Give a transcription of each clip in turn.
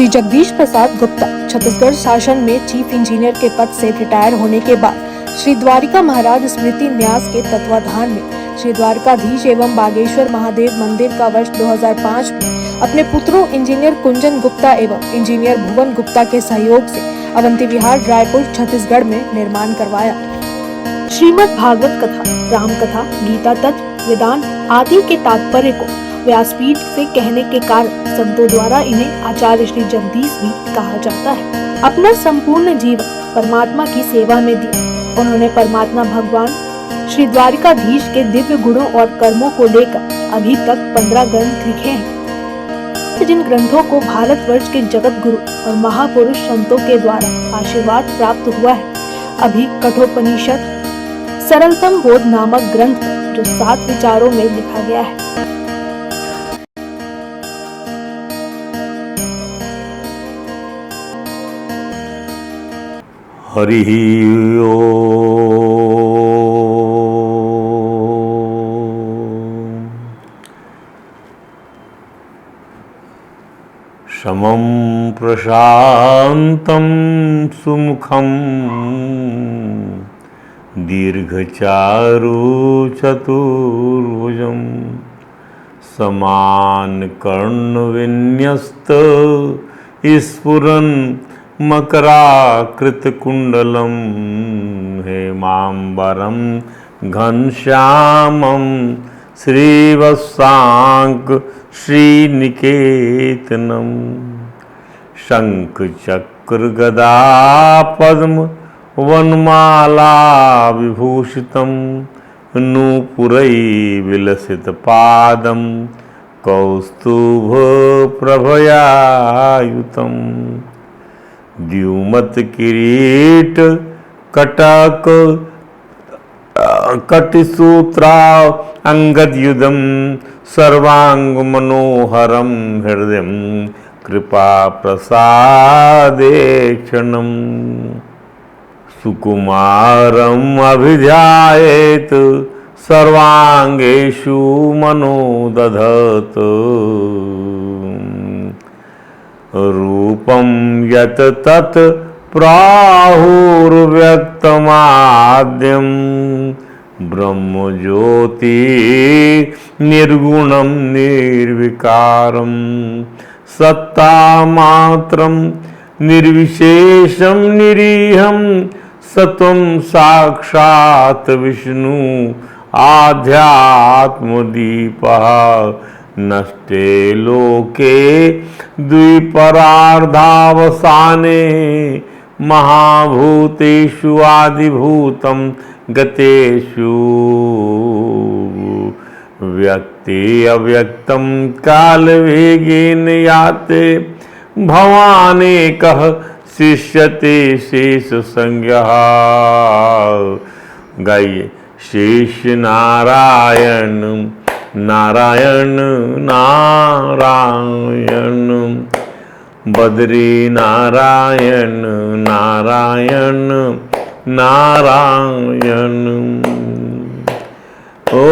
श्री जगदीश प्रसाद गुप्ता छत्तीसगढ़ शासन में chief engineer के पद से रिटायर होने के बाद श्री द्वारिका महाराज स्मृति न्यास के तत्वाधान में श्री द्वारकाधीश एवं बागेश्वर महादेव मंदिर का वर्ष 2005 में अपने पुत्रों इंजीनियर कुंजन गुप्ता एवं इंजीनियर भुवन गुप्ता के सहयोग से अवंती विहार रायपुर छत्तीसगढ़ में निर्माण करवाया। श्रीमद् भागवत कथा, राम कथा, गीता तत्व, वेदांत आदि के तात्पर्य को व्यासपीठ से कहने के कारण संतों द्वारा इन्हें आचार्य श्री जगदीश भी कहा जाता है। अपना संपूर्ण जीवन परमात्मा की सेवा में दिया उन्होंने परमात्मा भगवान श्री द्वारिकाधीश के दिव्य गुणों और कर्मों को लेकर अभी तक 15 ग्रंथ लिखे हैं, जिन ग्रंथों को भारतवर्ष के जगत गुरु और महापुरुष संतों के द्वारा आशीर्वाद प्राप्त हुआ है। अभी कठोपनिषद सरलतम बोध नामक ग्रंथ जो 7 विचारों में लिखा गया है। हरि ओम। समं प्रशान्तं सुमुखं दीर्घचारु चतुर्भुजं समानकर्णविन्यस्त स्फुरन् मकराकृतकुण्डलं हेमाम्बरं घनश्यामं श्रीवत्सांक श्रीनिकेतनं शङ्खचक्रगदा पद्म वनमाला विभूषितं नूपुरैर्विलसितपादं कौस्तुभप्रभयायुतं द्युमत किरीट कटक कटिसूत्रा अंगदयुधं सर्वांग मनोहरं हृदयं कृपा प्रसादेक्षणं सुकुमारं अभिध्यायेत सर्वांगेषु मनोदधत रूपं यत् तत् प्राहुर्व्यक्तमाद्यं ब्रह्मज्योति निर्गुणं निर्विकारं सत्तामात्रं निर्विशेषं निरीहं सत्वं साक्षात् विष्णु आध्यात्मदीपः नष्टे लोके द्विपरार्धावसाने महाभूतेषु आदिभूतं गतेषु व्यक्ति अव्यक्तं कालवेगेन याते भवानेकः शिष्यते शेषसंज्ञः। गाइए शेष नारायण नारायण नारायण बद्री नारायण नारायण नारायण ओ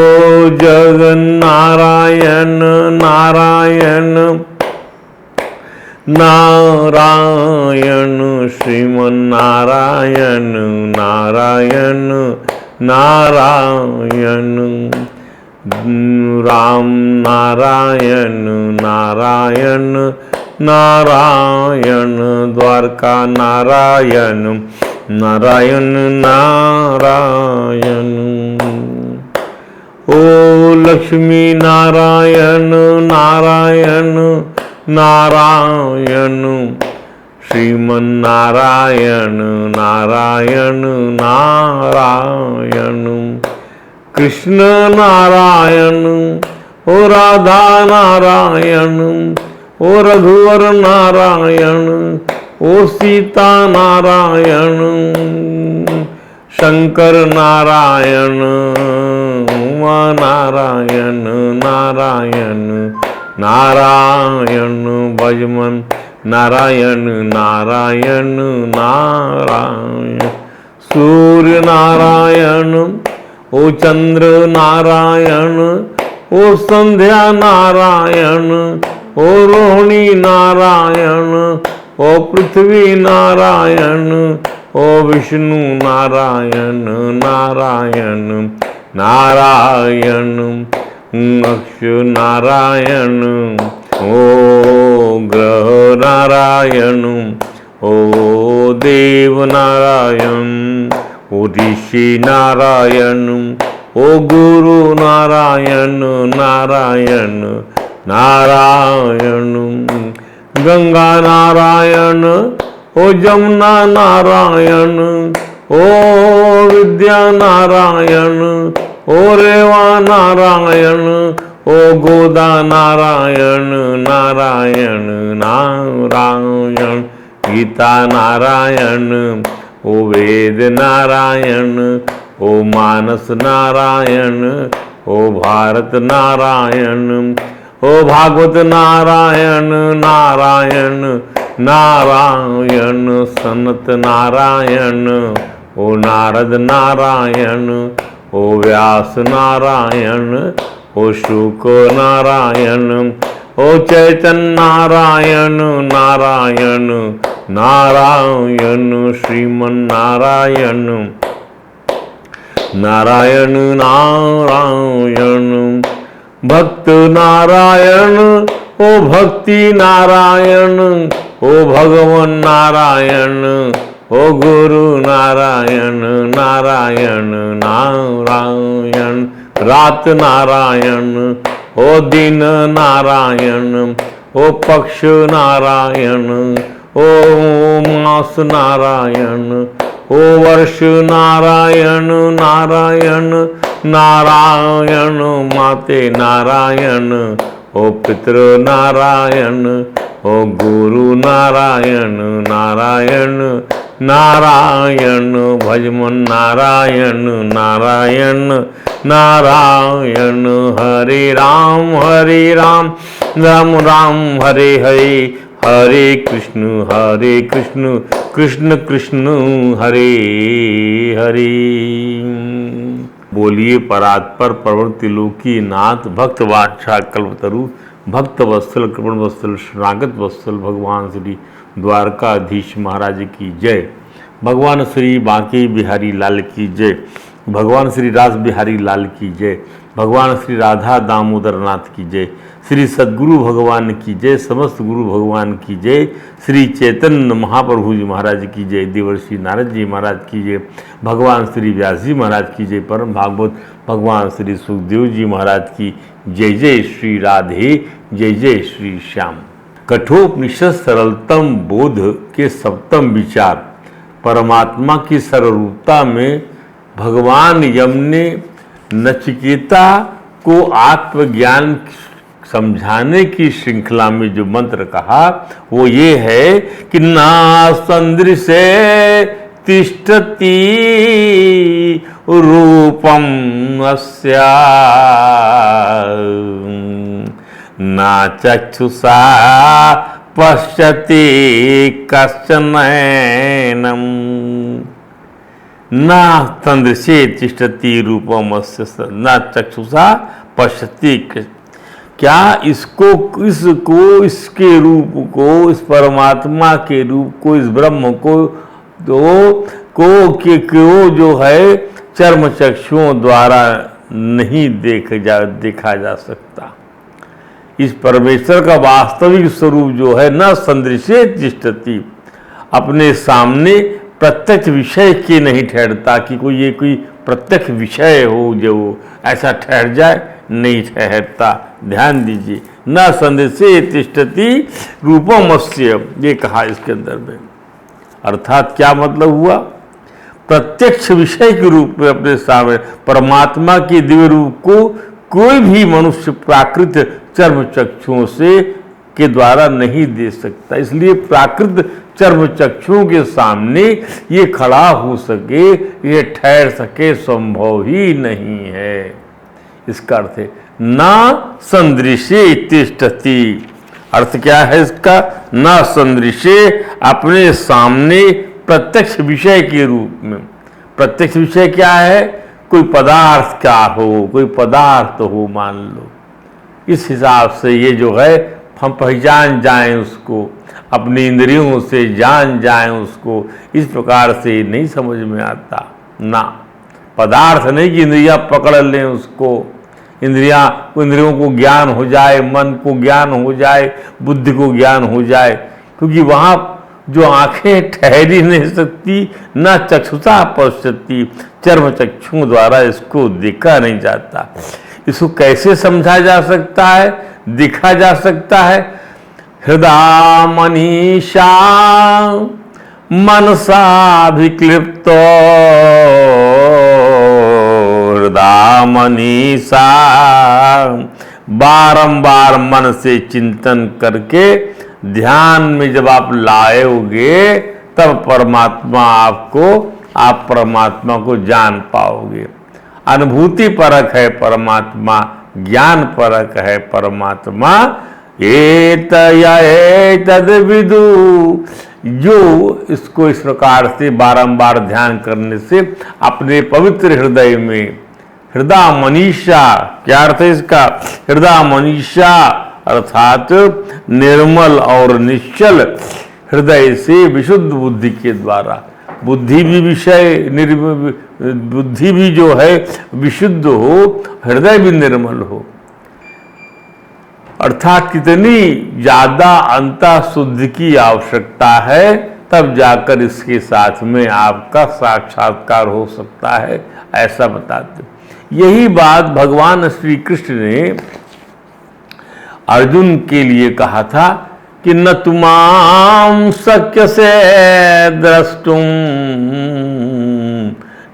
जगन्नारायण नारायण नारायण श्रीमन्नारायण नारायण नारायण राम नारायण नारायण नारायण द्वारका नारायण नारायण नारायण ओ लक्ष्मी नारायण नारायण नारायण श्रीमन्नारायण नारायण नारायण कृष्ण नारायण ओ राधा नारायण ओ रघुवर नारायण ओ सीता नारायण शंकर नारायण उमा नारायण नारायण नारायण भजमन नारायण नारायण नारायण सूर्य नारायण ओ चंद्र नारायण ओ संध्या नारायण ओ रोहिणी नारायण, ओ पृथ्वी नारायण, ओ विष्णु नारायण नारायण नारायण, अक्ष नारायण, ओ ग्रह नारायण, ओ देव नारायण, ओ ऋषि नारायण, ओ गुरु नारायण नारायण नारायण, गंगा नारायण, ओ जमुना नारायण, ओ विद्या नारायण, ओ रेवा नारायण, ओ गोदा नारायण नारायण नारायण, गीता नारायण, ओ वेद नारायण, ओ मानस नारायण, ओ भारत नारायण, ओ भागवत नारायण नारायण नारायण, सनत नारायण, ओ नारद नारायण, ओ व्यास नारायण, ओ शुक नारायण, ओ चैतन्य नारायण नारायण नारायण, श्रीमन नारायण नारायण नारायण, भक्त नारायण, ओ भक्ति नारायण, ओ भगवान नारायण, ओ गुरु नारायण नारायण नारायण, रात नारायण, ओ दिन नारायण, ओ पक्ष नारायण, ओ मास नारायण, ओ वर्ष नारायण नारायण नारायण, माते नारायण, ओ पितृ नारायण, ओ गुरु नारायण नारायण नारायण, भजमन नारायण नारायण नारायण, हरे राम राम राम हरे हरे, हरे कृष्ण कृष्ण कृष्ण हरे हरे। बोलिए परात्पर प्रवृत्ति लोकी नाथ, भक्त वात्सा कल्पतरु, भक्त वत्सल कृपण वत्सल शरणागत वत्सल भगवान श्री द्वारकाधीश महाराज की जय, भगवान श्री बांके बिहारी लाल की जय, भगवान श्री रास बिहारी लाल की जय, भगवान श्री राधा दामोदर नाथ की जय, श्री सद्गुरु भगवान की जय, समस्त गुरु भगवान की जय, श्री चैतन्य महाप्रभु जी महाराज की जय, देवर्षि नारद जी महाराज की जय, भगवान श्री व्यास जी महाराज की जय, परम भागवत भगवान श्री सुखदेव जी महाराज की जय। जय श्री राधे, जय जय श्री श्याम। कठोपनिषद सरलतम बोध के सप्तम विचार, परमात्मा की सर्वरूपता में भगवान यम ने नचिकेता को आत्मज्ञान समझाने की श्रृंखला में जो मंत्र कहा वो ये है कि नासंदृशे तिष्ठति रूपम अस्या ना चक्षुषा पश्यति कश्चन नैनम, ना तंद्रसे तिष्ठति रूपमस्य न चक्षुषा पश्यति। क्या इसको इसके रूप को, इस परमात्मा के रूप को, इस ब्रह्म को जो है चर्म चक्षुओं द्वारा नहीं देखा जा सकता। इस परमेश्वर का वास्तविक स्वरूप जो है न संदृश्य तिष्ठति, अपने सामने प्रत्यक्ष विषय के नहीं ठहरता कि कोई प्रत्यक्ष विषय हो जो ऐसा ठहर जाए, नहीं ठहरता। ध्यान दीजिए, न संदेशे तिष्ठति रूपमस्य, ये कहा इसके अंदर में। अर्थात क्या मतलब हुआ? प्रत्यक्ष विषय के रूप में अपने सामने परमात्मा के दिव्य रूप को कोई भी मनुष्य प्राकृत चर्म चक्षुओं से के द्वारा नहीं दे सकता। इसलिए प्राकृत चर्म चक्षुओं के सामने ये खड़ा हो सके, ये ठहर सके, संभव ही नहीं है। इसका अर्थ है ना संदृश्य तिष्ठति। अर्थ क्या है इसका? ना संदृश्य, अपने सामने प्रत्यक्ष विषय के रूप में। प्रत्यक्ष विषय क्या है? कोई पदार्थ क्या हो, कोई पदार्थ हो मान लो। इस हिसाब से ये जो है हम पहचान जाएं उसको, अपनी इंद्रियों से जान जाएं उसको, इस प्रकार से नहीं समझ में आता ना। पदार्थ नहीं कि इंद्रियां पकड़ लें उसको, इंद्रियों को ज्ञान हो जाए, मन को ज्ञान हो जाए, बुद्धि को ज्ञान हो जाए, क्योंकि वहाँ जो आंखें ठहर ही नहीं सकती, ना चक्षुषा पश्यति, चर्म चक्षुओं द्वारा इसको देखा नहीं जाता। इसको कैसे समझा जा सकता है, देखा जा सकता है? हृदय मनीषा मनसाभिक्लिप्तो, हृदय मनीषा, बारंबार मन से चिंतन करके ध्यान में जब आप लाओगे तब आप परमात्मा को जान पाओगे। अनुभूति परक है परमात्मा, ज्ञान परक है परमात्मा। एतद विदु, जो इसको इस प्रकार से बारंबार ध्यान करने से अपने पवित्र हृदय में, हृदय मनीषा क्या अर्थ है इसका? हृदय मनीषा अर्थात निर्मल और निश्चल हृदय से विशुद्ध बुद्धि के द्वारा, बुद्धि भी जो है विशुद्ध हो, हृदय भी निर्मल हो, अर्थात कितनी ज्यादा अंतः शुद्धि की आवश्यकता है, तब जाकर इसके साथ में आपका साक्षात्कार हो सकता है, ऐसा बताते। यही बात भगवान श्री कृष्ण ने अर्जुन के लिए कहा था कि न तुमाम शक्य से द्रष्टुम,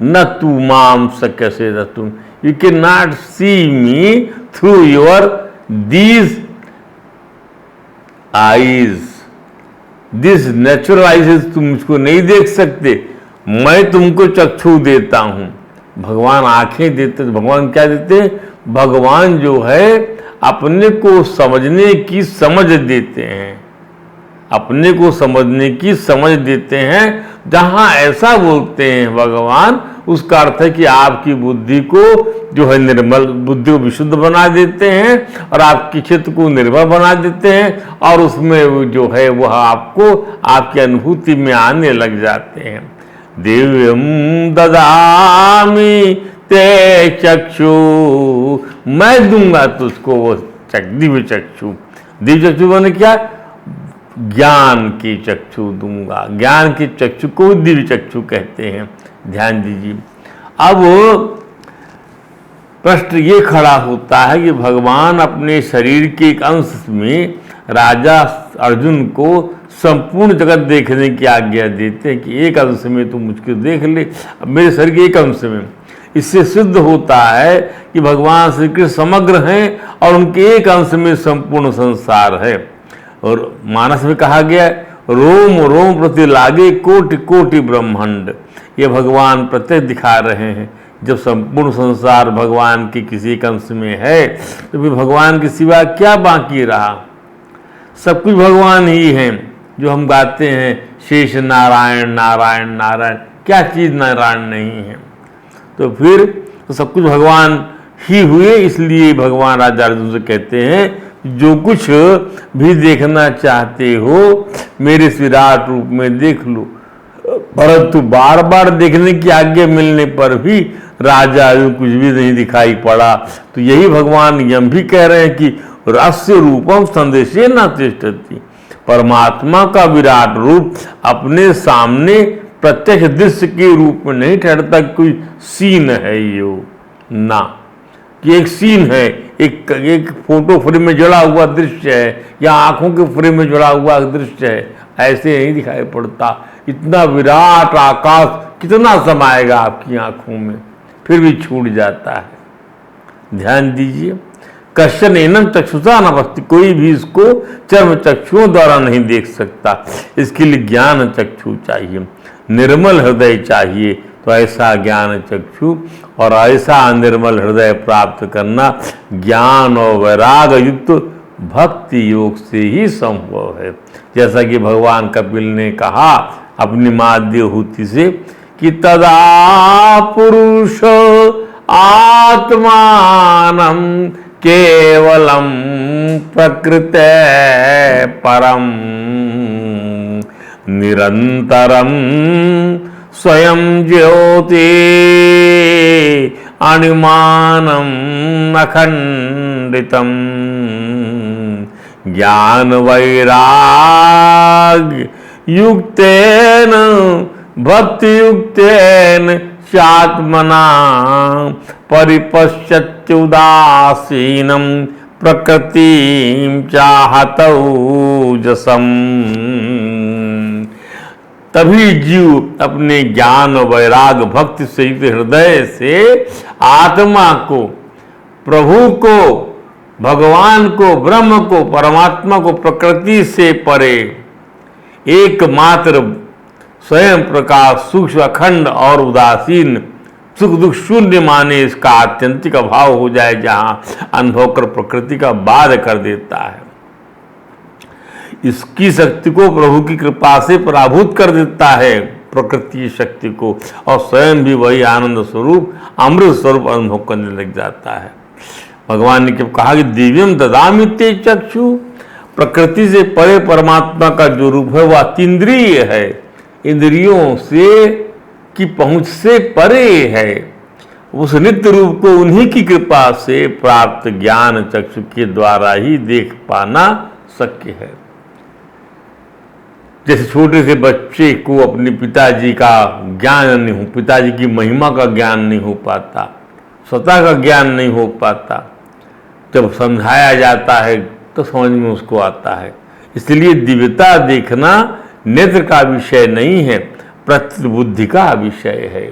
न तुमाम शक्य से द्रष्टुम, you can not see me through your these eyes, this natural eyes, तुम मुझको नहीं देख सकते, मैं तुमको चक्षु देता हूं। भगवान आंखें देते, भगवान क्या देते? भगवान जो है अपने को समझने की समझ देते हैं, अपने को समझने की समझ देते हैं। जहां ऐसा बोलते हैं भगवान, उसका अर्थ है कि आपकी बुद्धि को जो है निर्मल, बुद्धि को विशुद्ध बना देते हैं और आपकी चित्त को निर्मल बना देते हैं, और उसमें जो है वह आपको आपकी अनुभूति में आने लग जाते हैं। दिव्यम ददामि ते चक्षु, मैं दूंगा तुझको वो दिव्य चक्षु। दिव्य चक्षु माने क्या? ज्ञान की चक्षु दूंगा, ज्ञान की चक्षु को दिव्य चक्षु कहते हैं। ध्यान दीजिए। अब प्रश्न ये खड़ा होता है कि भगवान अपने शरीर के एक अंश में राजा अर्जुन को संपूर्ण जगत देखने की आज्ञा देते हैं कि एक अंश में तुम मुझको देख ले, मेरे शरीर के एक अंश में। इससे सिद्ध होता है कि भगवान श्री कृष्ण समग्र हैं और उनके एक अंश में संपूर्ण संसार है। और मानस में कहा गया रोम रोम प्रति लागे कोटि कोटि ब्रह्मांड, ये भगवान प्रत्यक्ष दिखा रहे हैं। जब संपूर्ण संसार भगवान के किसी एक अंश में है तो फिर भगवान के सिवा क्या बाकी रहा? सब कुछ भगवान ही हैं। जो हम गाते हैं शेष नारायण नारायण नारायण, क्या चीज़ नारायण नहीं है? तो फिर तो सब कुछ भगवान ही हुए। इसलिए भगवान राजा अर्जुन से कहते हैं जो कुछ भी देखना चाहते हो मेरे इस विराट रूप में देख लो। परंतु बार बार देखने की आज्ञा मिलने पर भी राजा अर्जुन कुछ भी नहीं दिखाई पड़ा। तो यही भगवान यम भी कह रहे हैं कि रस्य रूपम संदेशे न तिष्ठति, परमात्मा का विराट रूप अपने सामने प्रत्यक्ष दृश्य के रूप में नहीं ठहरता। कोई सीन है ये ना कि एक सीन है, एक फोटो फ्रेम में जुड़ा हुआ दृश्य है या आंखों के फ्रेम में जुड़ा हुआ दृश्य है, ऐसे नहीं दिखाई पड़ता। इतना विराट आकाश कितना समाएगा आपकी आंखों में, फिर भी छूट जाता है। ध्यान दीजिए। कश्चन एनम चक्षुषा न पश्यति, कोई भी इसको चर्म चक्षुओं द्वारा नहीं देख सकता। इसके लिए ज्ञान चक्षु चाहिए, निर्मल हृदय चाहिए। तो ऐसा ज्ञान चक्षु और ऐसा निर्मल हृदय प्राप्त करना ज्ञान और वैराग युक्त भक्ति योग से ही संभव है। जैसा कि भगवान कपिल ने कहा अपनी माँ देवहूति से कि तदा पुरुष आत्मानं केवलम प्रकृते परम निरंतरम स्वयं ज्योति अणिमानम अखंडितम ज्ञान वैराग्य युक्तेन भक्ति युक्तेन चात्मना परिपश्यत्युदासीनं प्रकृतिं चाहतौजसम्। तभी जीव अपने ज्ञान वैराग भक्ति से युक्त हृदय से आत्मा को, प्रभु को, भगवान को, ब्रह्म को, परमात्मा को प्रकृति से परे एकमात्र स्वयं प्रकाश सूक्ष्म अखंड और उदासीन सुख दुख शून्य माने इसका आत्यंतिक अभाव हो जाए, जहां अनुभव कर प्रकृति का बाध कर देता है। इसकी शक्ति को प्रभु की कृपा से पराभूत कर देता है, प्रकृति की शक्ति को, और स्वयं भी वही आनंद स्वरूप अमृत स्वरूप अनुभव करने लग जाता है। भगवान ने जब कहा कि दिव्यम ददामि ते चक्षु, प्रकृति से परे परमात्मा का जो रूप है वह अतीन्द्रिय है, इंद्रियों से की पहुंच से परे है। उस नित्य रूप को उन्हीं की कृपा से प्राप्त ज्ञान चक्षु के द्वारा ही देख पाना शक्य है। जैसे छोटे से बच्चे को अपने पिताजी का ज्ञान नहीं हो, पिताजी की महिमा का ज्ञान नहीं हो पाता, स्वतः का ज्ञान नहीं हो पाता, जब समझाया जाता है तो समझ में उसको आता है। इसलिए दिव्यता देखना नेत्र का विषय नहीं है, प्रत्यक्ष बुद्धि का विषय है,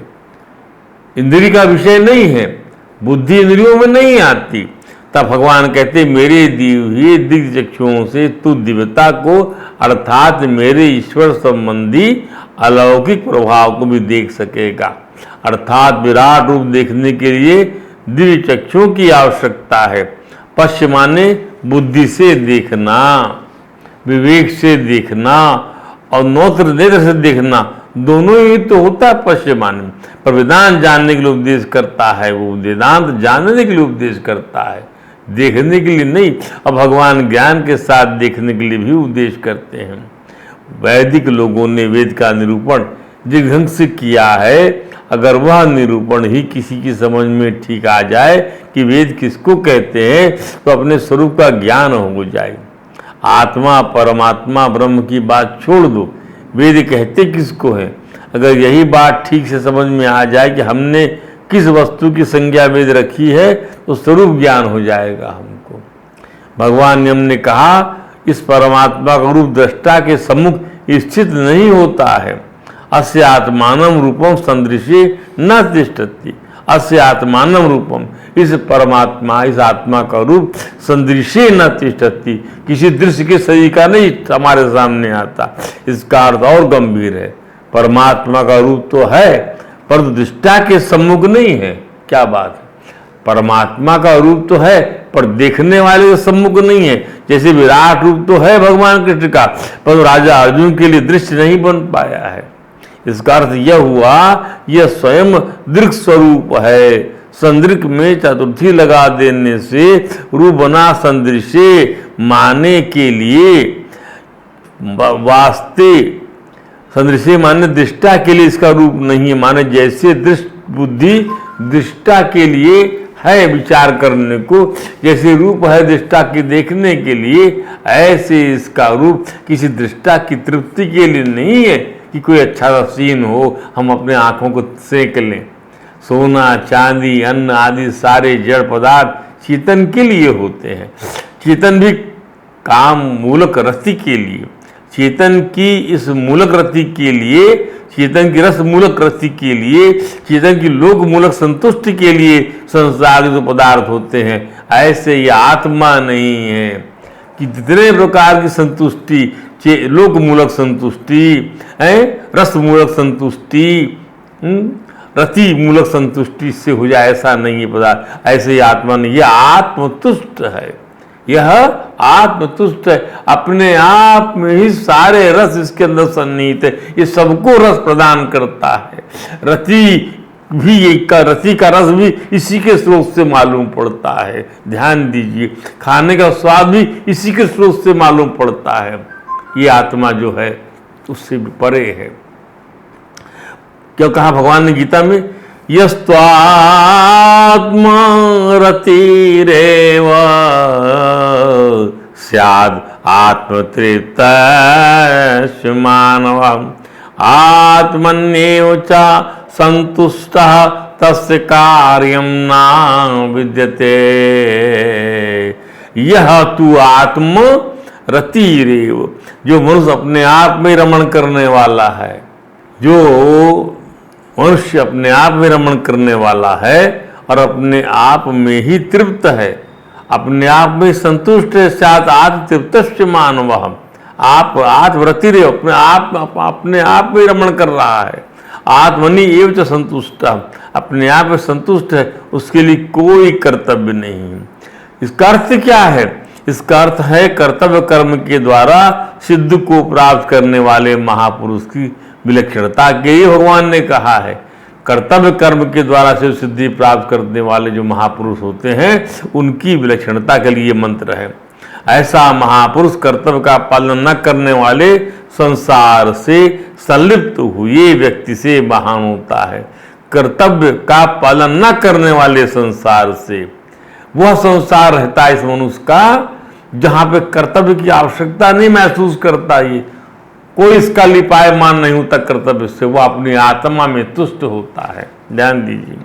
इंद्रिय का विषय नहीं है। बुद्धि इंद्रियों में नहीं आती। तब भगवान कहते मेरे दिए हुए दिव्य चक्षुओं से तू दिव्यता को अर्थात मेरे ईश्वर संबंधी अलौकिक प्रभाव को भी देख सकेगा। अर्थात विराट रूप देखने के लिए दिव्य चक्षुओं की आवश्यकता है। पश्य माने बुद्धि से देखना, विवेक से देखना और नेत्र से देखना, दोनों ही तो होता है पश्य माने। पर वेदांत जानने के लिए उपदेश करता है, वो वेदांत जानने के लिए उपदेश करता है, देखने के लिए नहीं। और भगवान ज्ञान के साथ देखने के लिए भी उपदेश करते हैं। वैदिक लोगों ने वेद का निरूपण जिस ढंग से किया है, अगर वह निरूपण ही किसी की समझ में ठीक आ जाए कि वेद किसको कहते हैं, तो अपने स्वरूप का ज्ञान हो जाए। आत्मा परमात्मा ब्रह्म की बात छोड़ दो, वेद कहते किसको है। अगर यही बात ठीक से समझ में आ जाए कि हमने किस वस्तु की संज्ञा वेद रखी है, तो स्वरूप ज्ञान हो जाएगा हमको। भगवान ने हमने कहा इस परमात्मा का रूप दृष्टा के सम्मुख स्थित नहीं होता है। अस्य आत्मानम रूपम संदृश्य न तिष्ठति, अस्य आत्मानम रूपम, इस परमात्मा इस आत्मा का रूप संदृश्य न तिष्ठति, किसी दृश्य के शरीर का नहीं हमारे सामने आता। इसका अर्थ और गंभीर है। परमात्मा का रूप तो है पर दृष्टा के सम्मुख नहीं है। क्या बात है, परमात्मा का रूप तो है पर देखने वाले के सम्मुख नहीं है। जैसे विराट रूप तो है भगवान कृष्ण का, पर राजा अर्जुन के लिए दृश्य नहीं बन पाया है। इसका अर्थ यह हुआ यह स्वयं दृक् स्वरूप है। संदृक में चतुर्थी लगा देने से रूप बना संदृश्य माने के लिए वास्ते संदृश्य माने दृष्टा के लिए इसका रूप नहीं है। माने जैसे दृष्ट बुद्धि दृष्टा के लिए है विचार करने को, जैसे रूप है दृष्टा के देखने के लिए, ऐसे इसका रूप किसी दृष्टा की तृप्ति के लिए नहीं है कि कोई अच्छा सा सीन हो हम अपने आँखों को सेक लें। सोना चांदी अन्न आदि सारे जड़ पदार्थ चेतन के लिए होते हैं। चेतन भी काम मूलक रति के लिए, चेतन की इस मूलक रति के लिए, चेतन की रस मूलक रति के लिए, चेतन की लोक मूलक संतुष्टि के लिए संसार जो पदार्थ होते हैं। ऐसे ये आत्मा नहीं है कि जितने प्रकार की संतुष्टि, लोक मूलक संतुष्टि है, रस मूलक संतुष्टि, रति मूलक संतुष्टि से हो जाए, ऐसा नहीं है पदार्थ। ऐसे ही आत्मा नहीं, यह आत्मतुष्ट है, यह आत्मतुष्ट है। अपने आप में ही सारे रस इसके अंदर सन्निहित है, ये सबको रस प्रदान करता है। रति भी ये रति का रस भी इसी के स्रोत से मालूम पड़ता है। ध्यान दीजिए, खाने का स्वाद भी इसी के स्रोत से मालूम पड़ता है। ये आत्मा जो है उससे भी परे है। क्यों कहा भगवान ने गीता में, यस्त्वात्मा रतिरेव स्याद् आत्मतृप्तः मानवः आत्मन्येव च संतुष्टः तस्य कार्यं न विद्यते। यह तू आत्म रतिरेव, जो मनुष्य अपने आप में रमण करने वाला है, जो मनुष्य अपने आप में रमण करने वाला है और अपने आप में ही तृप्त है, अपने आप में संतुष्ट है, साथ आत्मतृप्तस्य मानवः, आप आत्मरति रे, अपने आप में रमण कर रहा है। आत्मनि एव च संतुष्ट, अपने आप में संतुष्ट है, उसके लिए कोई कर्तव्य नहीं। इसका अर्थ क्या है? इसका अर्थ है कर्तव्य कर्म के द्वारा सिद्ध को प्राप्त करने वाले महापुरुष की विलक्षणता के लिए भगवान ने कहा है। कर्तव्य कर्म के द्वारा से सिद्धि प्राप्त करने वाले जो महापुरुष होते हैं उनकी विलक्षणता के लिए मंत्र है। ऐसा महापुरुष कर्तव्य का पालन न करने वाले संसार से संलिप्त हुए व्यक्ति से महान होता है। कर्तव्य का पालन न करने वाले संसार से, वह संसार रहता है इस मनुष्य का जहां पे कर्तव्य की आवश्यकता नहीं महसूस करता, ये कोई इसका लिपायमान नहीं होता कर्तव्य से, वह अपनी आत्मा में तुष्ट होता है। ध्यान दीजिए,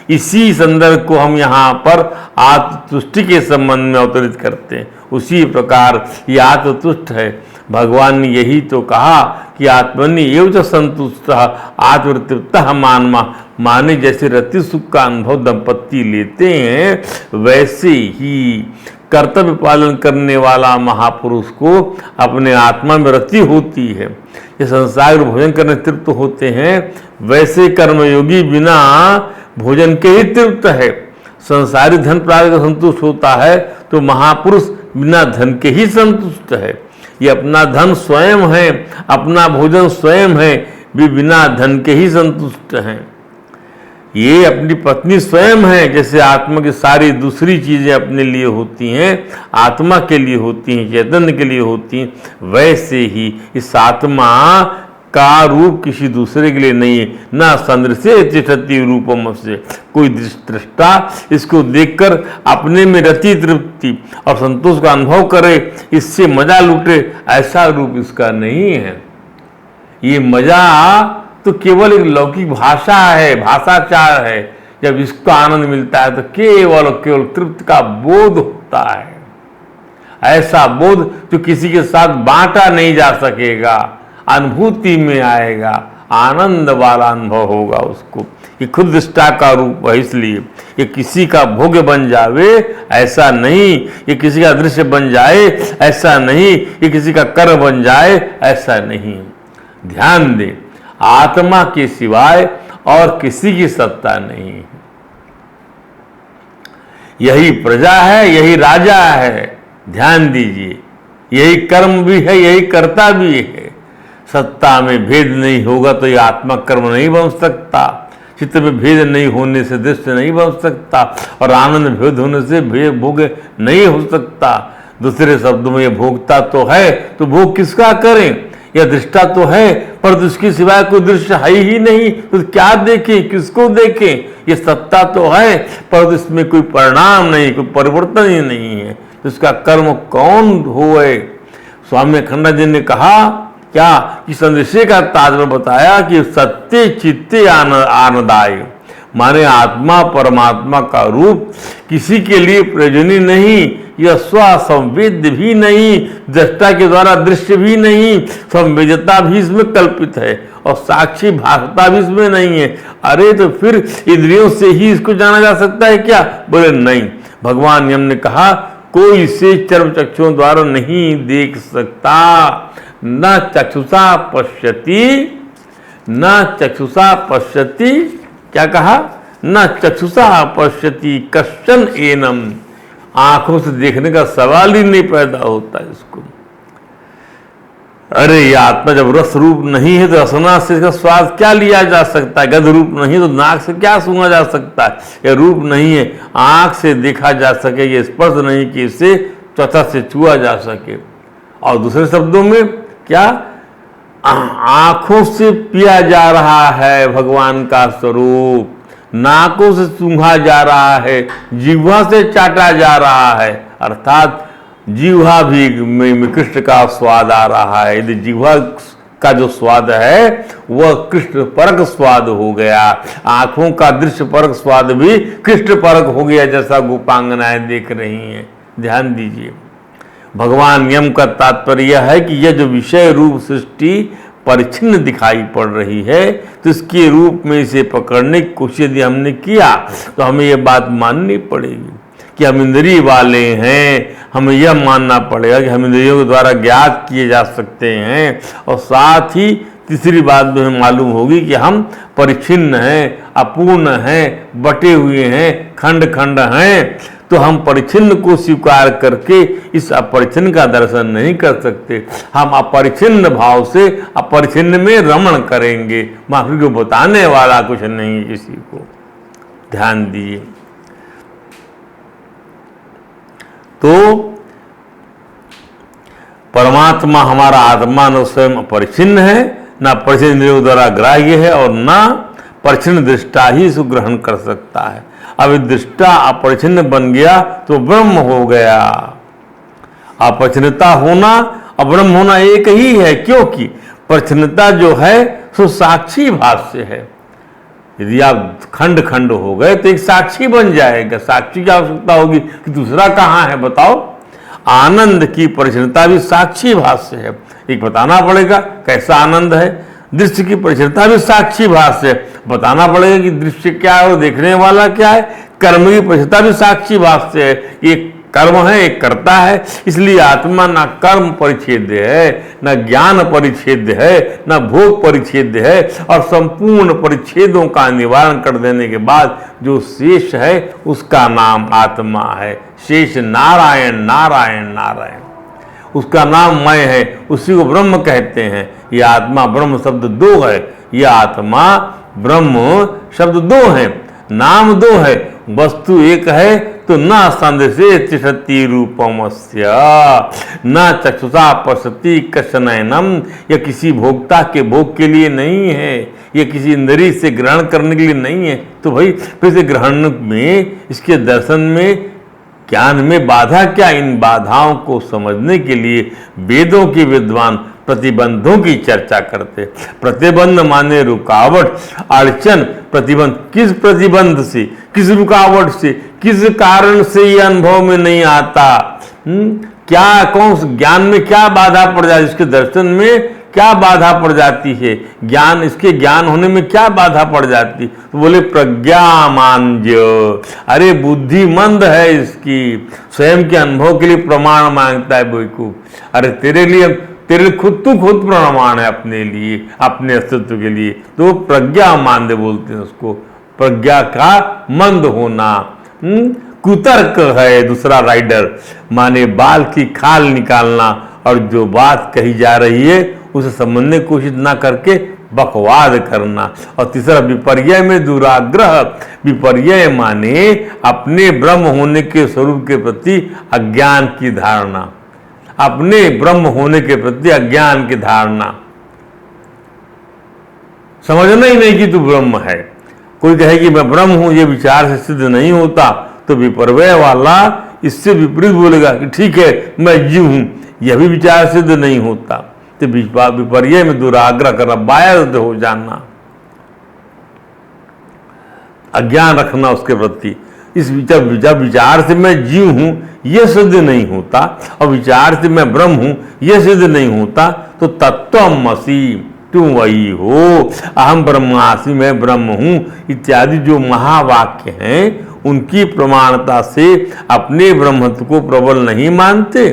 इसी संदर्भ को हम यहाँ पर आत्मतुष्टि के संबंध में अवतरित करते हैं। उसी प्रकार ये आत्मतुष्ट है। भगवान ने यही तो कहा कि आत्मनि एव च संतुष्ट आत्मतृप्तः मानमा, माने जैसे रति सुख का अनुभव दंपति लेते हैं वैसे ही कर्तव्य पालन करने वाला महापुरुष को अपने आत्मा में रति होती है। ये संसार में भोजन करने तृप्त होते हैं, वैसे कर्मयोगी बिना भोजन के ही तृप्त है। संसारी धन प्राप्त कर संतुष्ट होता है तो महापुरुष बिना धन के ही संतुष्ट है। ये अपना धन स्वयं है, अपना भोजन स्वयं है, भी बिना धन के ही संतुष्ट हैं। ये अपनी पत्नी स्वयं है, जैसे आत्मा की सारी दूसरी चीजें अपने लिए होती हैं, आत्मा के लिए होती हैं, चैतन्य के लिए होती हैं, वैसे ही इस आत्मा का रूप किसी दूसरे के लिए नहीं है। न संदृश्य तिष्ठति रूपम से, कोई दृष्टा इसको देखकर अपने में रति तृप्ति और संतोष का अनुभव करे, इससे मजा लूटे, ऐसा रूप इसका नहीं है। ये मजा तो केवल एक लौकिक भाषा है, भाषाचार है। जब इसका आनंद मिलता है तो केवल तृप्त का बोध होता है, ऐसा बोध जो किसी के साथ बांटा नहीं जा सकेगा, अनुभूति में आएगा, आनंद वाला अनुभव होगा उसको। ये खुद दृष्टा का रूप है, इसलिए ये किसी का भोग्य बन जावे ऐसा नहीं, ये किसी का दृश्य बन जाए ऐसा नहीं, ये किसी का कर बन जाए ऐसा नहीं। ध्यान दें, आत्मा के सिवाय और किसी की सत्ता नहीं है। यही प्रजा है, यही राजा है। ध्यान दीजिए, यही कर्म भी है, यही कर्ता भी है। सत्ता में भेद नहीं होगा तो यह आत्मा कर्म नहीं बन सकता। चित्त में भेद नहीं होने से दृश्य नहीं बन सकता, और आनंद में भेद होने से भेद भोग नहीं हो सकता। दूसरे शब्दों में ये भोगता तो है तो भोग किसका करें? यह दृष्टा तो है पर उसके सिवाय कोई दृश्य है ही नहीं, तो क्या देखें, किसको देखें? ये सत्ता तो है पर इसमें कोई परिणाम नहीं, कोई परिवर्तन ही नहीं है, तो इसका कर्म कौन होए? स्वामी अखंडानंद जी ने कहा क्या कि संदेशे का तात्पर्य बताया कि सत्य चित्ते आनंदाय, माने आत्मा परमात्मा का रूप किसी के लिए प्रयोजनीय नहीं, यह स्वसंवेद्य भी नहीं, दृष्टा के द्वारा दृश्य भी नहीं, संवेद्यता भी इसमें कल्पित है और साक्षी भाषता भी इसमें नहीं है। अरे तो फिर इंद्रियों से ही इसको जाना जा सकता है क्या? बोले नहीं, भगवान नियम ने कहा कोई इसे चर्म चक्षुओं द्वारा नहीं देख सकता। न चक्षुषा पश्यति, न चक्षुषा पश्यति, क्या कहा? न चक्षुषा पश्यति कश्चन एनम, आंखों से देखने का सवाल ही नहीं पैदा होता इसको। अरे ये आत्मा जब रस रूप नहीं है तो रसना से इसका स्वाद क्या लिया जा सकता है? गंध रूप नहीं है तो नाक से क्या सूंघा जा सकता है? ये रूप नहीं है आंख से देखा जा सके, ये स्पर्श नहीं कि इसे त्वचा से छुआ जा सके। और दूसरे शब्दों में क्या, आंखों से पिया जा रहा है भगवान का स्वरूप, नाकों से सूंघा जा रहा है, जिह्वा से चाटा जा रहा है, अर्थात जिह्वा भी में कृष्ण का स्वाद आ रहा है। यदि जिह्वा का जो स्वाद है वह कृष्ण परक स्वाद हो गया, आंखों का दृश्य परक स्वाद भी कृष्ण परक हो गया, जैसा गोपांगनाएं देख रही हैं। ध्यान दीजिए, भगवान यम का तात्पर्य यह है कि यह जो विषय रूप सृष्टि परिच्छिन्न दिखाई पड़ रही है, तो इसके रूप में इसे पकड़ने की कोशिश यदि हमने किया तो हमें यह बात माननी पड़ेगी कि हम इंद्रिय वाले हैं। हमें यह मानना पड़ेगा कि हम इंद्रियों के द्वारा ज्ञात किए जा सकते हैं, और साथ ही तीसरी बात भी हमें मालूम होगी कि हम परिच्छिन्न हैं, अपूर्ण हैं, बटे हुए हैं, खंड खंड हैं। तो हम परिच्छिन्न को स्वीकार करके इस अपरिच्छिन्न का दर्शन नहीं कर सकते। हम अपरिच्छिन्न भाव से अपरिच्छिन्न में रमण करेंगे, माफी को बताने वाला कुछ नहीं किसी को। ध्यान दीजिए, तो परमात्मा हमारा आत्मा न स्वयं अपरिच्छिन्न है, ना परिच्छिन्न इंद्रियों द्वारा ग्राह्य है, और ना परिच्छिन्न दृष्टा ही इसको ग्रहण कर सकता है। अब दृष्टा अपरिच्छिन्न बन गया तो ब्रह्म हो गया। अपरिच्छिन्नता होना और ब्रह्म होना एक ही है, क्योंकि परिच्छिन्नता जो है सो साक्षी भाष्य है। यदि आप खंड खंड हो गए तो एक साक्षी बन जाएगा। साक्षी की आवश्यकता होगी कि दूसरा कहाँ है बताओ। आनंद की परिच्छिन्नता भी साक्षी भाष्य है, एक बताना पड़ेगा कैसा आनंद है। दृश्य की परिच्छिन्नता भी साक्षी भाष्य है, बताना पड़ेगा कि दृश्य क्या है और देखने वाला क्या है। कर्म की परिच्छिन्नता भी साक्षी भाष्य है, एक कर्म है एक कर्ता है। इसलिए आत्मा ना कर्म परिच्छेद्य है, ना ज्ञान परिच्छेद्य है, ना भोग परिच्छेद्य है, और संपूर्ण परिच्छेदों का निवारण कर देने के बाद जो शेष है उसका नाम आत्मा है। शेष नारायण नारायण नारायण, उसका नाम मैं है, उसी को ब्रह्म कहते हैं। यह आत्मा ब्रह्म शब्द दो है, यह आत्मा ब्रह्म शब्द दो है, नाम दो है, वस्तु एक है। तो न संदेशे तिष्ठति रूपमस्य न चक्षुषा पश्यति कशनयनम, यह किसी भोक्ता के भोग के लिए नहीं है, यह किसी इंद्रिय से ग्रहण करने के लिए नहीं है। तो भाई फिर से ग्रहण में, इसके दर्शन में, ज्ञान में बाधा क्या? इन बाधाओं को समझने के लिए वेदों के विद्वान प्रतिबंधों की चर्चा करते। प्रतिबंध माने रुकावट, अड़चन। प्रतिबंध किस प्रतिबंध से, किस रुकावट से, किस कारण से ये अनुभव में नहीं आता? क्या कौन ज्ञान में क्या बाधा पड़ जाती, इसके दर्शन में क्या बाधा पड़ जाती है, ज्ञान, इसके ज्ञान होने में क्या बाधा पड़ जाती? तो बोले प्रज्ञामांज्य। अरे बुद्धिमंद है, इसकी स्वयं के अनुभव के लिए प्रमाण मांगता है बेवकूफ। अरे तेरे लिए खुद प्रमाण है अपने लिए, अपने अस्तित्व के लिए। तो प्रज्ञा मांद्य बोलते हैं उसको, प्रज्ञा का मंद होना। कुतर्क है दूसरा राइडर, माने बाल की खाल निकालना, और जो बात कही जा रही है उसे समझने की कोशिश ना करके बकवाद करना। और तीसरा विपर्यय में दुराग्रह। विपर्यय माने अपने ब्रह्म होने के स्वरूप के प्रति अज्ञान की धारणा, अपने ब्रह्म होने के प्रति अज्ञान की धारणा, समझना ही नहीं कि तू ब्रह्म है। कोई कहे कि मैं ब्रह्म हूं, ये विचार से सिद्ध नहीं होता, तो विपर्यय वाला इससे विपरीत बोलेगा कि ठीक है मैं जीव हूं, यह भी विचार सिद्ध नहीं होता। तो विपर्यय में दुराग्रह करना, बायस्ड हो जाना, अज्ञान रखना उसके प्रति। इस जब विचार से मैं जीव हूं यह सिद्ध नहीं होता, और विचार से मैं ब्रह्म हूं यह सिद्ध नहीं होता, तो तत्त्वमसि तुम वही हो, अहम ब्रह्मास्मि मैं ब्रह्म हूं इत्यादि जो महावाक्य हैं उनकी प्रमाणता से अपने ब्रह्मत्व को प्रबल नहीं मानते।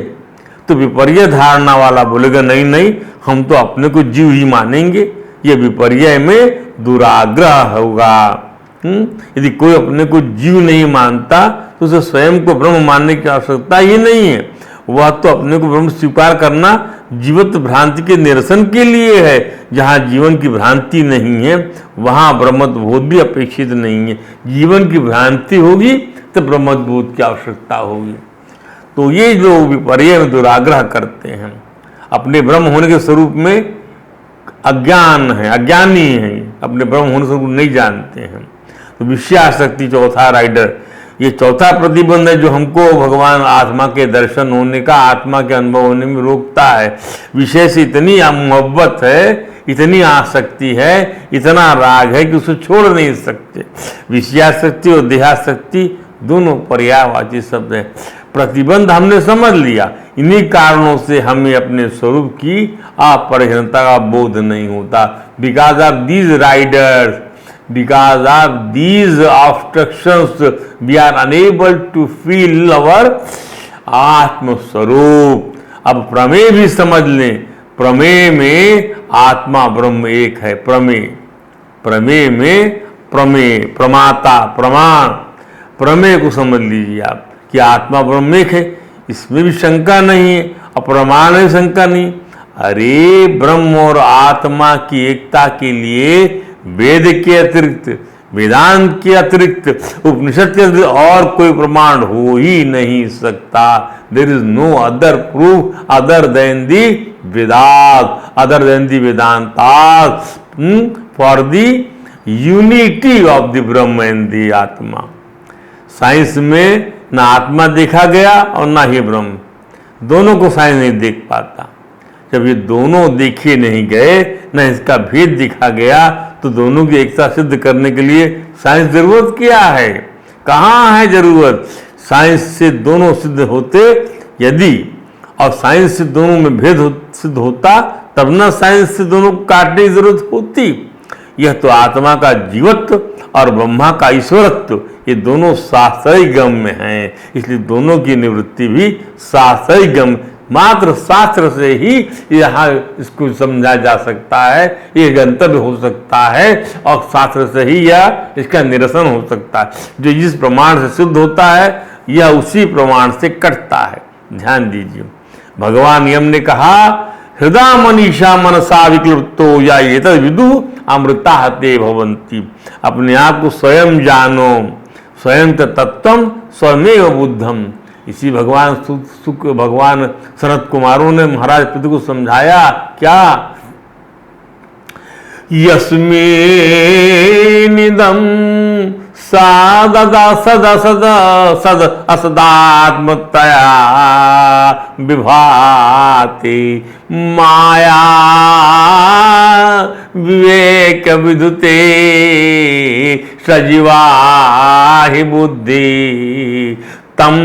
तो विपर्य धारणा वाला बोलेगा नहीं नहीं हम तो अपने को जीव ही मानेंगे, ये विपर्य में दुराग्रह होगा। यदि कोई अपने को जीव नहीं मानता तो उसे स्वयं को ब्रह्म मानने की आवश्यकता ही नहीं है। वह तो अपने को ब्रह्म स्वीकार करना जीवत भ्रांति के निरसन के लिए है। जहाँ जीवन की भ्रांति नहीं है वहाँ ब्रह्मबोध भी अपेक्षित नहीं है। जीवन की भ्रांति होगी तो ब्रह्मबोध की आवश्यकता होगी। तो ये जो विपर्य में दुराग्रह करते हैं, अपने ब्रह्म होने के स्वरूप में अज्ञान है, अज्ञानी है, अपने ब्रह्म होने के स्वरूप नहीं जानते हैं। तो विषयासक्ति चौथा राइडर, ये चौथा प्रतिबंध है जो हमको भगवान आत्मा के दर्शन होने का, आत्मा के अनुभव होने में रोकता है। विषय से इतनी मोहब्बत है, इतनी आसक्ति है, इतना राग है कि उसे छोड़ नहीं सकते। विषयासक्ति और देहासक्ति दोनों पर्यायवाची शब्द है। प्रतिबंध हमने समझ लिया, इन्हीं कारणों से हमें अपने स्वरूप की अपरिहनता का बोध नहीं होता। Because of these Riders, because of these obstructions we are unable to feel our आत्म स्वरूप। अब प्रमेय भी समझ लें, प्रमेय में आत्मा ब्रह्म एक है। प्रमेय में प्रमेय, प्रमाता, प्रमाण, प्रमेय को समझ लीजिए आप कि आत्मा ब्रह्म एक है, इसमें भी शंका नहीं है, और प्रमाण में शंका नहीं। अरे ब्रह्म और आत्मा की एकता के लिए वेद के अतिरिक्त, वेदांत के अतिरिक्त, उपनिषद के अतिरिक्त और कोई प्रमाण हो ही नहीं सकता। There is no other proof other than the Vedant, other than the Vedanta for the unity of the Brahma and the Atma. Science में ना आत्मा देखा गया और ना ही ब्रह्म, दोनों को साइंस नहीं देख पाता। जब ये दोनों देखे नहीं गए, न इसका भेद दिखा गया, तो दोनों की एकता सिद्ध करने के लिए साइंस जरूरत क्या है? कहाँ है जरूरत? साइंस से दोनों सिद्ध होते यदि, और साइंस से दोनों में भेद सिद्ध होता तब ना साइंस से दोनों को काटने की जरूरत होती। यह तो आत्मा का जीवत्व और ब्रह्मा का ईश्वरत्व, ये दोनों शास्त्रीय गम्य हैं, इसलिए दोनों की निवृत्ति भी शास्त्रीय गम्य, मात्र शास्त्र से ही यहाँ इसको समझा जा सकता है, ये गंतव्य हो सकता है, और शास्त्र से ही यह इसका निरसन हो सकता है। जो जिस प्रमाण से सिद्ध होता है यह उसी प्रमाण से कटता है। ध्यान दीजिए, भगवान यम ने कहा हृदय मनीषा मनसा विक्लुप्तो या ये तद विदु अमृता हते भवंती। अपने आप को स्वयं जानो, स्वयं तत्वम स्वमेव बुद्धम। इसी भगवान सनत कुमारों ने महाराज पृथ्वी को समझाया क्या? यस्मिनिदं सदा सदा सदा सद असदात्मतया विभाति माया विवेक विदुते सजीवा हि बुद्धि तम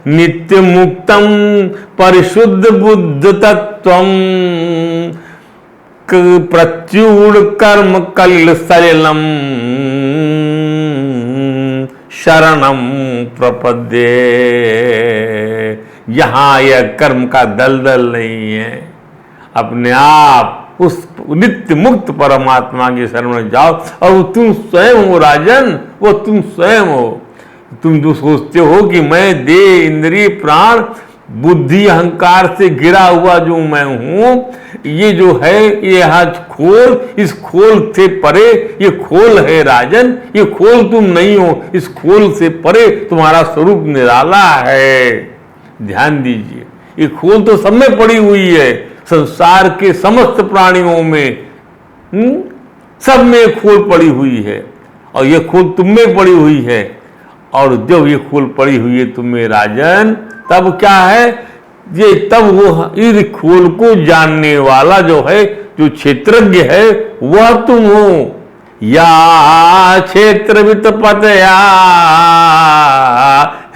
नित्य मुक्तम परिशुद्ध बुद्ध तत्वम प्रच्यूढ़ कर्म कल सलिलम शरणम प्रपद्ये। यहाँ यह कर्म का दलदल नहीं है, अपने आप उस नित्य मुक्त परमात्मा के शरण में जाओ, और तुम स्वयं हो राजन, वो तुम स्वयं हो। तुम जो सोचते हो कि मैं देह इंद्रिय प्राण बुद्धि अहंकार से घिरा हुआ जो मैं हूं, ये जो है ये हाथ खोल, इस खोल से परे ये खोल है राजन, ये खोल तुम नहीं हो, इस खोल से परे तुम्हारा स्वरूप निराला है। ध्यान दीजिए, ये खोल तो सब में पड़ी हुई है, संसार के समस्त प्राणियों में सब में खोल पड़ी हुई है, और ये खोल तुम में पड़ी हुई है। और जब ये खोल पड़ी हुई है तुम्हें राजन, तब क्या है ये, तब वो इस खोल को जानने वाला जो है, जो क्षेत्रज्ञ है, वह तुम हो। या क्षेत्र वित्पतया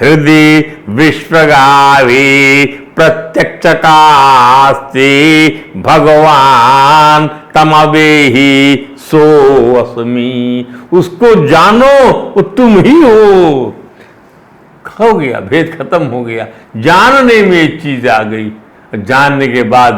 हृदय विश्वगावी प्रत्यक्ष कास्ति भगवान तमवेहि सो अस्मि। उसको जानो, वो तुम ही हो गया, भेद खत्म हो गया। जानने में एक चीज आ गई, जानने के बाद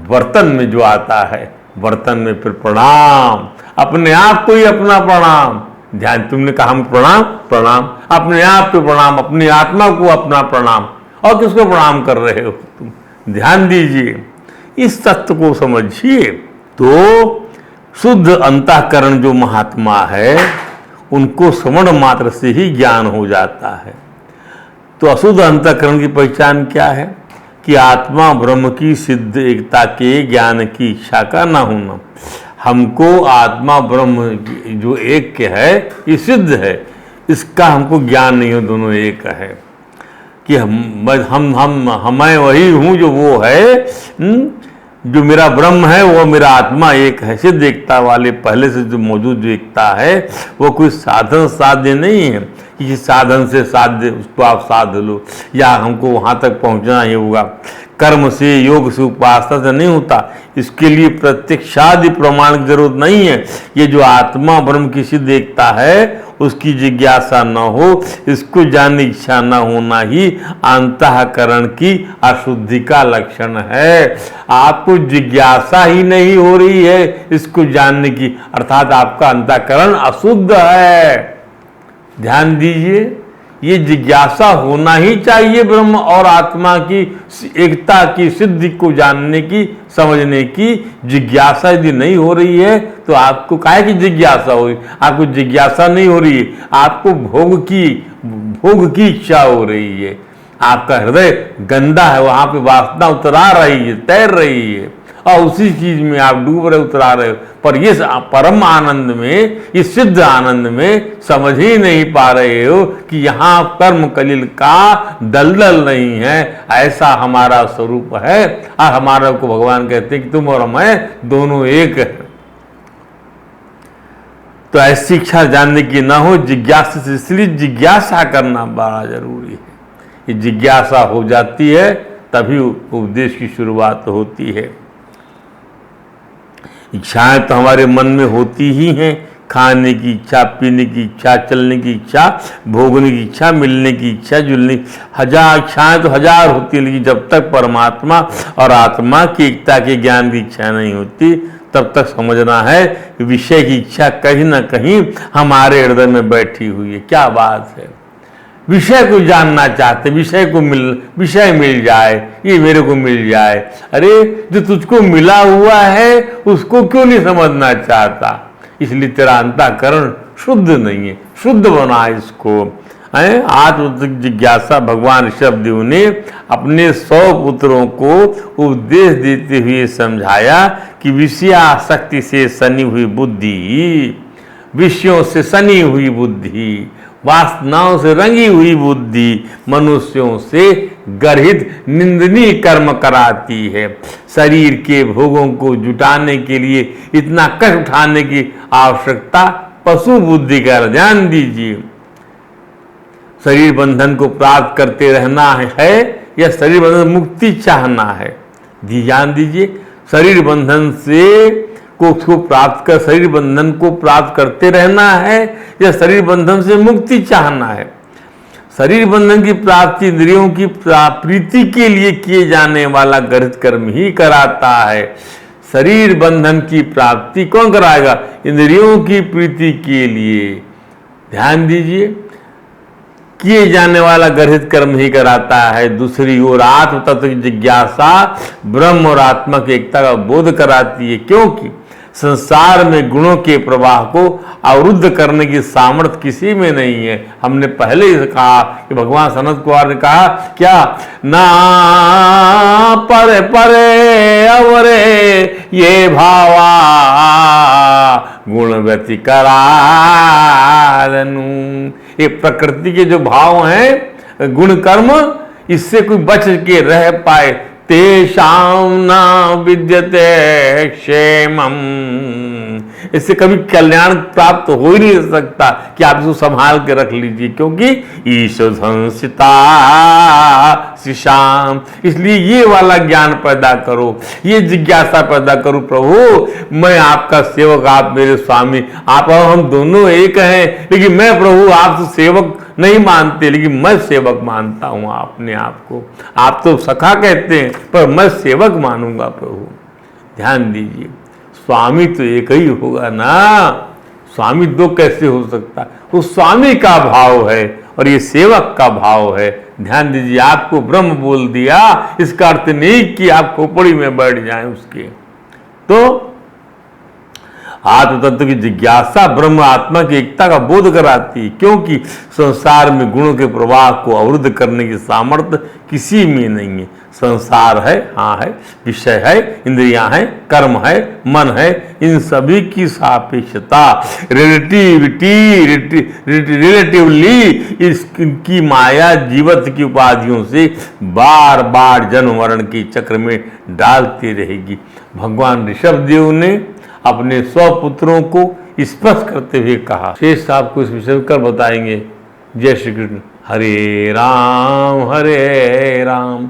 बर्तन में जो आता है, बर्तन में फिर प्रणाम, अपने आप को ही अपना प्रणाम। ध्यान, तुमने कहा हम प्रणाम, प्रणाम अपने आप को प्रणाम, अपनी आत्मा को अपना प्रणाम। और किसको प्रणाम कर रहे हो तुम? ध्यान दीजिए, इस तत्व को समझिए। तो शुद्ध अंतःकरण जो महात्मा है उनको श्रवण मात्र से ही ज्ञान हो जाता है। तो अशुद्ध अंतःकरण की पहचान क्या है? कि आत्मा ब्रह्म की सिद्ध एकता के ज्ञान की इच्छा का न होना। हमको आत्मा ब्रह्म जो एक के है ये सिद्ध है, इसका हमको ज्ञान नहीं हो, दोनों एक है। कि मैं वही हूँ जो वो है, जो मेरा ब्रह्म है वो मेरा आत्मा एक है। सिद्ध एकता वाले पहले से जो मौजूद जो एकता है वो कोई साधन साध्य नहीं है कि किसी साधन से साध्य उसको आप साध लो या हमको वहाँ तक पहुँचना ही होगा। कर्म से, योग से, उपासना से नहीं होता। इसके लिए प्रत्यक्षादि प्रमाण की जरूरत नहीं है। ये जो आत्मा ब्रह्म की सिद्ध एकता है उसकी जिज्ञासा न हो, इसको जानने की इच्छा न होना ही अंतःकरण की अशुद्धि का लक्षण है। आपको जिज्ञासा ही नहीं हो रही है इसको जानने की, अर्थात आपका अंतःकरण अशुद्ध है। ध्यान दीजिए, ये जिज्ञासा होना ही चाहिए। ब्रह्म और आत्मा की एकता की सिद्धि को जानने की, समझने की जिज्ञासा यदि नहीं हो रही है तो आपको काहे की जिज्ञासा होगी? आपको जिज्ञासा नहीं हो रही है, आपको भोग की इच्छा हो रही है। आपका हृदय गंदा है, वहां पे वासना उतरा रही है, तैर रही है और उसी चीज में आप डूब रहे, उतरा रहे हो। पर ये परम आनंद में, इस सिद्ध आनंद में समझ ही नहीं पा रहे हो कि यहाँ कर्म कलिल का दलदल नहीं है, ऐसा हमारा स्वरूप है। और हमारा को भगवान कहते हैं कि तुम और मैं दोनों एक है। तो ऐसी इच्छा जानने की ना हो, जिज्ञासा से, इसलिए जिज्ञासा करना बड़ा जरूरी है। ये जिज्ञासा हो जाती है तभी उपदेश की शुरुआत होती है। इच्छाएं तो हमारे मन में होती ही हैं, खाने की इच्छा, पीने की इच्छा, चलने की इच्छा, भोगने की इच्छा, मिलने की इच्छा, जुलने की, हजार इच्छाएं तो हजार होती है। लेकिन जब तक परमात्मा और आत्मा की एकता के ज्ञान की इच्छा नहीं होती तब तक समझना है कि विषय की इच्छा कहीं ना कहीं हमारे हृदय में बैठी हुई है। क्या बात है, विषय को जानना चाहते, विषय मिल जाए, ये मेरे को मिल जाए। अरे जो तुझको मिला हुआ है उसको क्यों नहीं समझना चाहता? इसलिए तेरा अंतःकरण शुद्ध नहीं है, शुद्ध बना इसको। आज जिज्ञासा भगवान ऋषभदेव ने अपने 100 पुत्रों को उपदेश देते हुए समझाया कि विषयासक्ति से सनी हुई बुद्धि, विषयों से सनी हुई बुद्धि, वासनाओं से रंगी हुई बुद्धि मनुष्यों से गर्हित निंदनीय कर्म कराती है। शरीर के भोगों को जुटाने के लिए इतना कष्ट उठाने की आवश्यकता पशु बुद्धि का। ध्यान दीजिए, शरीर बंधन को प्राप्त करते रहना है या शरीर बंधन मुक्ति चाहना है? ध्यान दीजिए, शरीर बंधन से को प्राप्त कर, शरीर बंधन को प्राप्त करते रहना है या शरीर बंधन से मुक्ति चाहना है? शरीर बंधन की प्राप्ति इंद्रियों की प्रीति के लिए किए जाने वाला गर्हित कर्म ही कराता है। शरीर बंधन की प्राप्ति कौन कराएगा? इंद्रियों की प्रीति के लिए। ध्यान दीजिए, किए जाने वाला गर्हित कर्म ही कराता है। दूसरी ओर आत्म तत्व की जिज्ञासा ब्रह्म और आत्मा की एकता का बोध कराती है, क्योंकि संसार में गुणों के प्रवाह को अवरुद्ध करने की सामर्थ्य किसी में नहीं है। हमने पहले ही कहा कि भगवान सनत कुमार ने कहा क्या, ना परे परे अवरे ये भावा गुण व्यतिकरानु। ये प्रकृति के जो भाव हैं, गुण कर्म, इससे कोई बच के रह पाए, तेषां न विद्यते क्षेमम्, इससे कभी कल्याण प्राप्त हो ही नहीं सकता कि आप इसको संभाल के रख लीजिए, क्योंकि ईश्वर संसिता शिशाम। इसलिए ये वाला ज्ञान पैदा करो, ये जिज्ञासा पैदा करो, प्रभु मैं आपका सेवक, आप मेरे स्वामी, आप और हम दोनों एक हैं। लेकिन मैं प्रभु आपसे सेवक नहीं मानते, लेकिन मैं सेवक मानता हूं अपने आप को। आप तो सखा कहते हैं पर मैं सेवक मानूंगा प्रभु। ध्यान दीजिए, स्वामी तो एक ही होगा ना, स्वामी दो कैसे हो सकता? वो स्वामी का भाव है और ये सेवक का भाव है। ध्यान दीजिए, आपको ब्रह्म बोल दिया, इसका अर्थ नहीं कि आप खोपड़ी में बैठ जाएं उसके। तो आत्म तत्व की जिज्ञासा ब्रह्म आत्मा की एकता का बोध कराती है, क्योंकि संसार में गुणों के प्रवाह को अवरुद्ध करने की सामर्थ्य किसी में नहीं है। संसार है, हाँ है, विषय है, इंद्रियां हैं, कर्म है, मन है, इन सभी की सापेक्षता रिलेटिवली इसकी माया जीवत्व की उपाधियों से बार बार जन्म मरण के चक्र में डालती रहेगी। भगवान ऋषभ देव ने अपने स्वपुत्रों को स्पष्ट करते हुए कहा। शेष साहब को इस विषय में कर बताएंगे। जय श्री कृष्ण। हरे राम